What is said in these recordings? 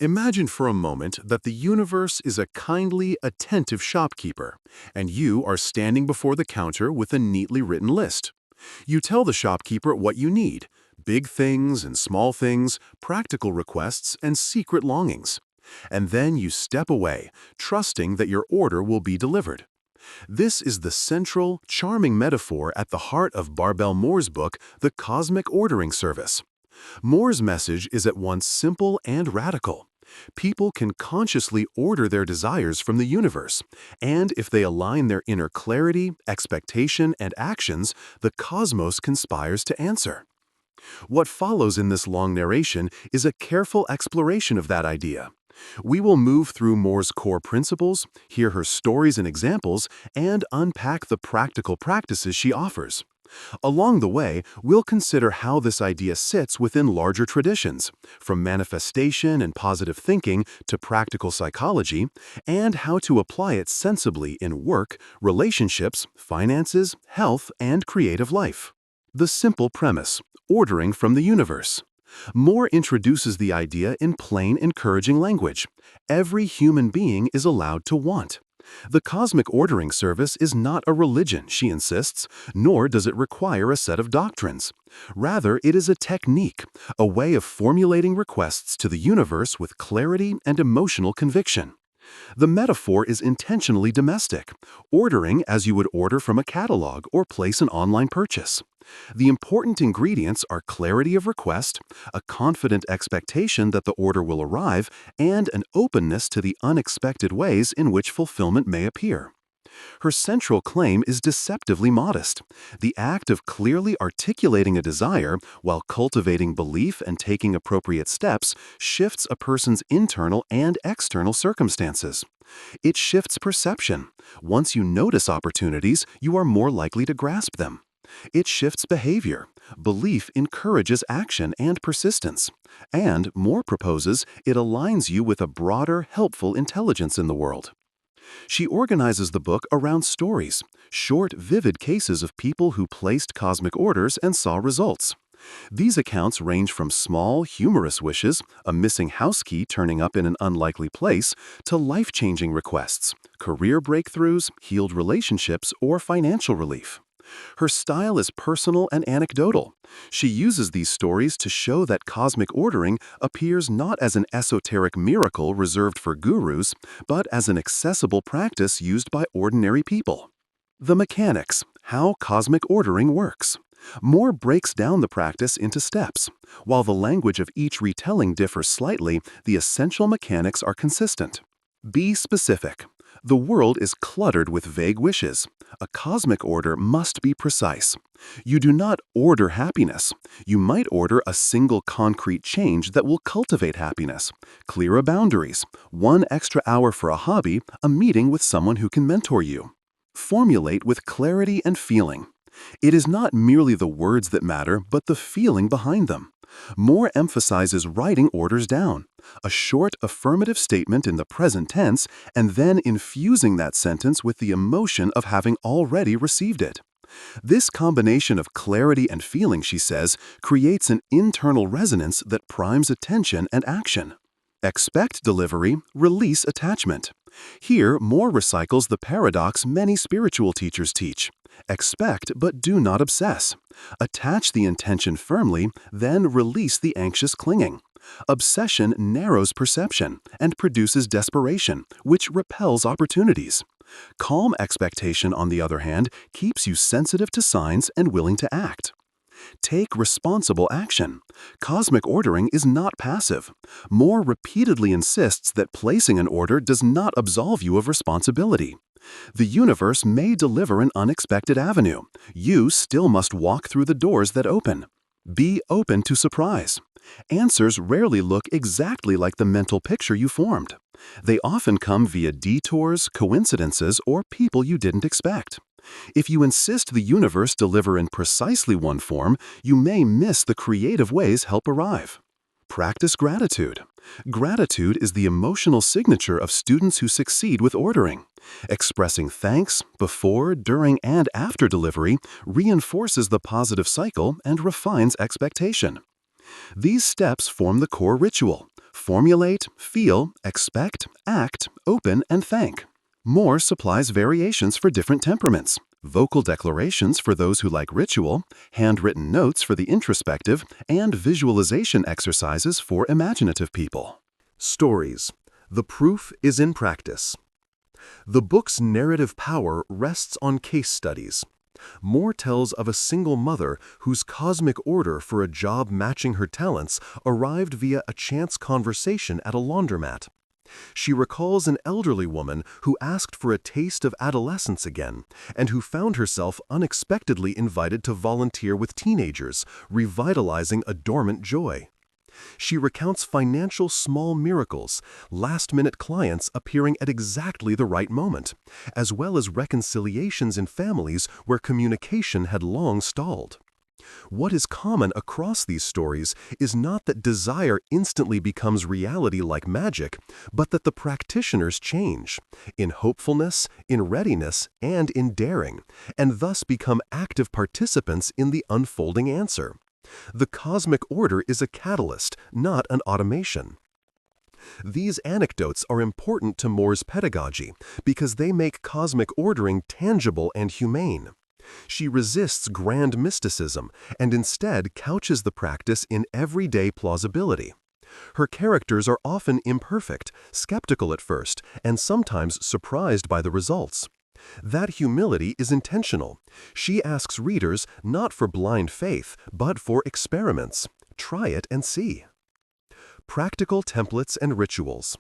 Imagine for a moment that the universe is a kindly, attentive shopkeeper, and you are standing before the counter with a neatly written list. You tell the shopkeeper what you need: big things and small things, practical requests, and secret longings. And then you step away, trusting that your order will be delivered. This is the central, charming metaphor at the heart of Bärbel Mohr's book, The Cosmic Ordering Service. Mohr's message is at once simple and radical. People can consciously order their desires from the universe, and if they align their inner clarity, expectation, and actions, the cosmos conspires to answer. What follows in this long narration is a careful exploration of that idea. We will move through Mohr's core principles, hear her stories and examples, and unpack the practical practices she offers. Along the way, we'll consider how this idea sits within larger traditions, from manifestation and positive thinking to practical psychology, and how to apply it sensibly in work, relationships, finances, health, and creative life. The simple premise: ordering from the universe. Moore introduces the idea in plain, encouraging language. Every human being is allowed to want. The cosmic ordering service is not a religion, she insists, nor does it require a set of doctrines. Rather, it is a technique, a way of formulating requests to the universe with clarity and emotional conviction. The metaphor is intentionally domestic, ordering as you would order from a catalog or place an online purchase. The important ingredients are clarity of request, a confident expectation that the order will arrive, and an openness to the unexpected ways in which fulfillment may appear. Her central claim is deceptively modest. The act of clearly articulating a desire while cultivating belief and taking appropriate steps shifts a person's internal and external circumstances. It shifts perception. Once you notice opportunities, you are more likely to grasp them. It shifts behavior. Belief encourages action and persistence. And, Moore proposes, it aligns you with a broader, helpful intelligence in the world. She organizes the book around stories, short, vivid cases of people who placed cosmic orders and saw results. These accounts range from small, humorous wishes, a missing house key turning up in an unlikely place, to life-changing requests, career breakthroughs, healed relationships, or financial relief. Her style is personal and anecdotal. She uses these stories to show that cosmic ordering appears not as an esoteric miracle reserved for gurus, but as an accessible practice used by ordinary people. The mechanics: how cosmic ordering works. Moore breaks down the practice into steps. While the language of each retelling differs slightly, the essential mechanics are consistent. Be specific. The world is cluttered with vague wishes. A cosmic order must be precise. You do not order happiness. You might order a single concrete change that will cultivate happiness. Clearer boundaries, 1 extra hour for a hobby, a meeting with someone who can mentor you. Formulate with clarity and feeling. It is not merely the words that matter, but the feeling behind them. Moore emphasizes writing orders down, a short affirmative statement in the present tense, and then infusing that sentence with the emotion of having already received it. This combination of clarity and feeling, she says, creates an internal resonance that primes attention and action. Expect delivery, release attachment. Here, Moore recycles the paradox many spiritual teachers teach. Expect, but do not obsess. Attach the intention firmly, then release the anxious clinging. Obsession narrows perception and produces desperation, which repels opportunities. Calm expectation, on the other hand, keeps you sensitive to signs and willing to act. Take responsible action. Cosmic ordering is not passive. Moore repeatedly insists that placing an order does not absolve you of responsibility. The universe may deliver an unexpected avenue. You still must walk through the doors that open. Be open to surprise. Answers rarely look exactly like the mental picture you formed. They often come via detours, coincidences, or people you didn't expect. If you insist the universe deliver in precisely one form, you may miss the creative ways help arrive. Practice gratitude. Gratitude is the emotional signature of students who succeed with ordering. Expressing thanks before, during, and after delivery reinforces the positive cycle and refines expectation. These steps form the core ritual. Formulate, feel, expect, act, open, and thank. Mohr supplies variations for different temperaments. Vocal declarations for those who like ritual, handwritten notes for the introspective, and visualization exercises for imaginative people. Stories. The proof is in practice. The book's narrative power rests on case studies. Mohr tells of a single mother whose cosmic order for a job matching her talents arrived via a chance conversation at a laundromat. She recalls an elderly woman who asked for a taste of adolescence again and who found herself unexpectedly invited to volunteer with teenagers, revitalizing a dormant joy. She recounts financial small miracles, last-minute clients appearing at exactly the right moment, as well as reconciliations in families where communication had long stalled. What is common across these stories is not that desire instantly becomes reality like magic, but that the practitioners change, in hopefulness, in readiness, and in daring, and thus become active participants in the unfolding answer. The cosmic order is a catalyst, not an automation. These anecdotes are important to Mohr's pedagogy because they make cosmic ordering tangible and humane. She resists grand mysticism and instead couches the practice in everyday plausibility. Her characters are often imperfect, skeptical at first, and sometimes surprised by the results. That humility is intentional. She asks readers not for blind faith, but for experiments. Try it and see. Practical templates and rituals.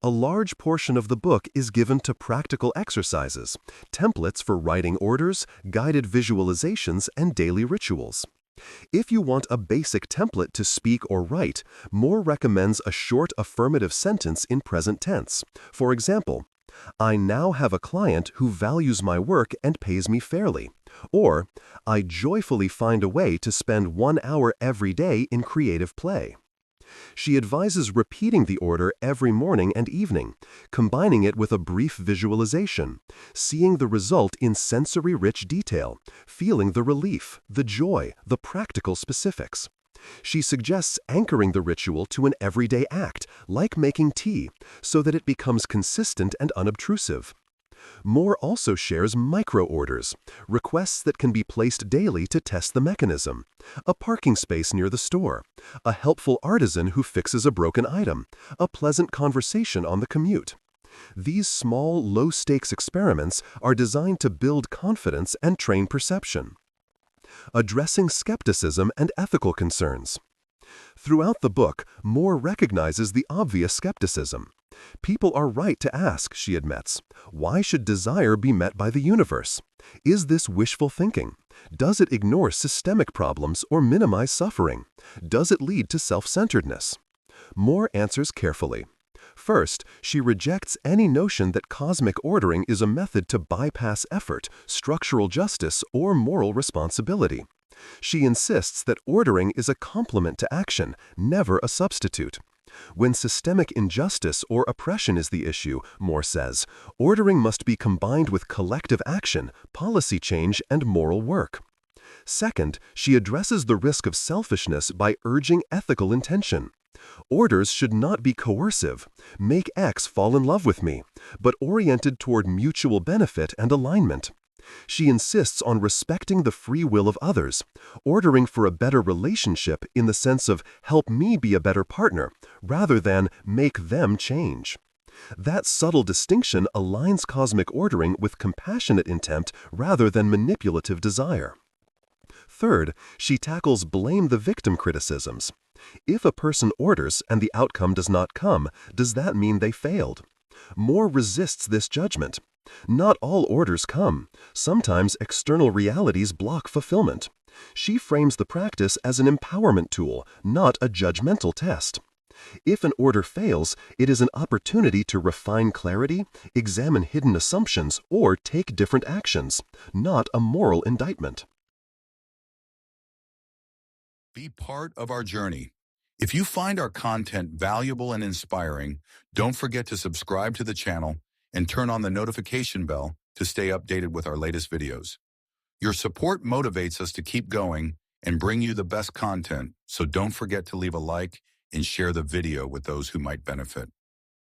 A large portion of the book is given to practical exercises, templates for writing orders, guided visualizations, and daily rituals. If you want a basic template to speak or write, Mohr recommends a short affirmative sentence in present tense. For example, I now have a client who values my work and pays me fairly. Or, I joyfully find a way to spend 1 hour every day in creative play. She advises repeating the order every morning and evening, combining it with a brief visualization, seeing the result in sensory-rich detail, feeling the relief, the joy, the practical specifics. She suggests anchoring the ritual to an everyday act, like making tea, so that it becomes consistent and unobtrusive. Mohr also shares micro-orders, requests that can be placed daily to test the mechanism, a parking space near the store, a helpful artisan who fixes a broken item, a pleasant conversation on the commute. These small, low-stakes experiments are designed to build confidence and train perception. Addressing skepticism and ethical concerns. Throughout the book, Mohr recognizes the obvious skepticism. People are right to ask, she admits, why should desire be met by the universe? Is this wishful thinking? Does it ignore systemic problems or minimize suffering? Does it lead to self-centeredness? Mohr answers carefully. First, she rejects any notion that cosmic ordering is a method to bypass effort, structural justice, or moral responsibility. She insists that ordering is a complement to action, never a substitute. When systemic injustice or oppression is the issue, Mohr says, ordering must be combined with collective action, policy change, and moral work. Second, she addresses the risk of selfishness by urging ethical intention. Orders should not be coercive, make X fall in love with me, but oriented toward mutual benefit and alignment. She insists on respecting the free will of others, ordering for a better relationship in the sense of help me be a better partner, rather than make them change. That subtle distinction aligns cosmic ordering with compassionate intent rather than manipulative desire. Third, she tackles blame the victim criticisms. If a person orders and the outcome does not come, does that mean they failed? Mohr resists this judgment. Not all orders come. Sometimes external realities block fulfillment. She frames the practice as an empowerment tool, not a judgmental test. If an order fails, it is an opportunity to refine clarity, examine hidden assumptions, or take different actions, not a moral indictment. Be part of our journey. If you find our content valuable and inspiring, don't forget to subscribe to the channel and turn on the notification bell to stay updated with our latest videos. Your support motivates us to keep going and bring you the best content, so don't forget to leave a like and share the video with those who might benefit.